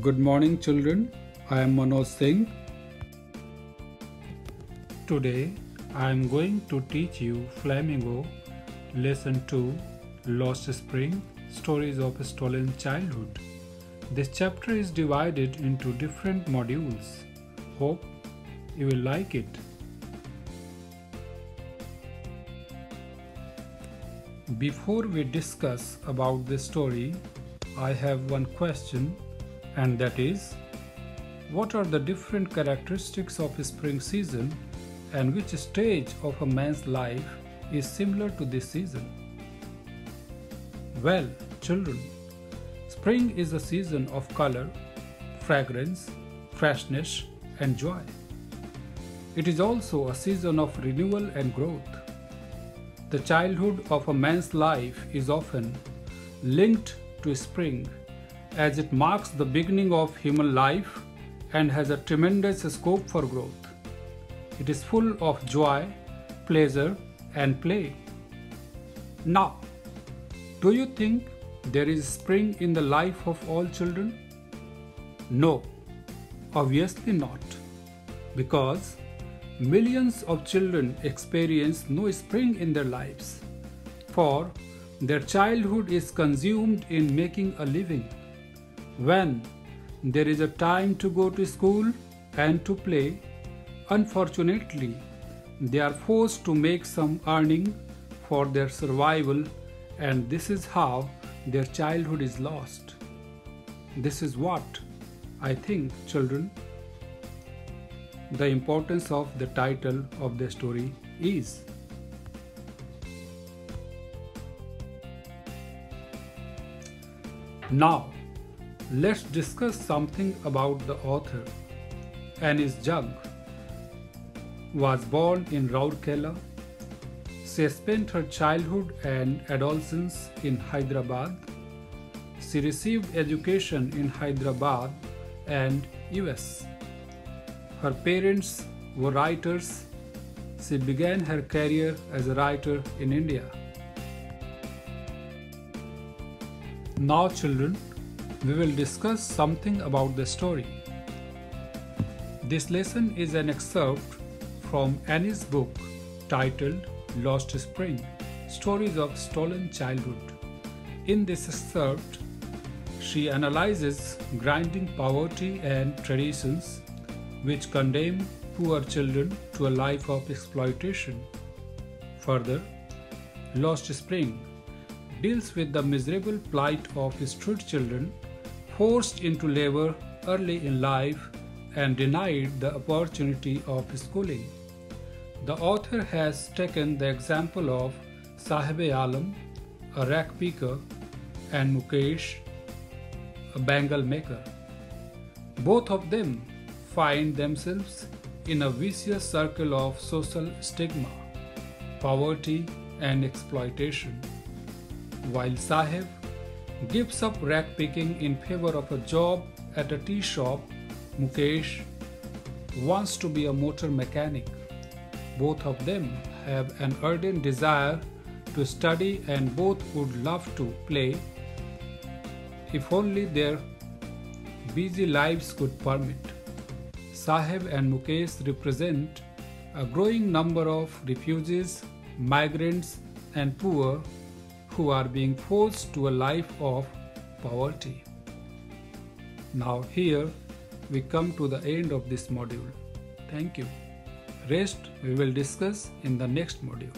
Good morning, children. I am Manoj Singh. Today, I am going to teach you Flamingo, Lesson 2, Lost Spring, Stories of a Stolen Childhood. This chapter is divided into different modules. Hope you will like it. Before we discuss about this story, I have one question, and that is, what are the different characteristics of a spring season and which stage of a man's life is similar to this season? Well, children, spring is a season of color, fragrance, freshness, and joy. It is also a season of renewal and growth. The childhood of a man's life is often linked to spring, as it marks the beginning of human life and has a tremendous scope for growth. It is full of joy, pleasure, and play. Now, do you think there is spring in the life of all children? No, obviously not, because millions of children experience no spring in their lives, for their childhood is consumed in making a living. When there is a time to go to school and to play, unfortunately, they are forced to make some earning for their survival, and this is how their childhood is lost. This is what I think, children, the importance of the title of the story is. Now, let's discuss something about the author. Anis Jug was born in Rourkela. She spent her childhood and adolescence in Hyderabad. She received education in Hyderabad and US. Her parents were writers. She began her career as a writer in India. Now, children, we will discuss something about the story. This lesson is an excerpt from Annie's book titled Lost Spring, Stories of Stolen Childhood. In this excerpt, she analyzes grinding poverty and traditions which condemn poor children to a life of exploitation. Further, Lost Spring deals with the miserable plight of street children forced into labor early in life and denied the opportunity of schooling. The author has taken the example of Sahib-e-Alam, a rack picker, and Mukesh, a bangle maker. Both of them find themselves in a vicious circle of social stigma, poverty, and exploitation. While Sahib gives up rack picking in favor of a job at a tea shop, Mukesh wants to be a motor mechanic. Both of them have an ardent desire to study and both would love to play if only their busy lives could permit. Sahib and Mukesh represent a growing number of refugees, migrants, and poor who are being forced to a life of poverty. Now here we come to the end of this module. Thank you. Rest we will discuss in the next module.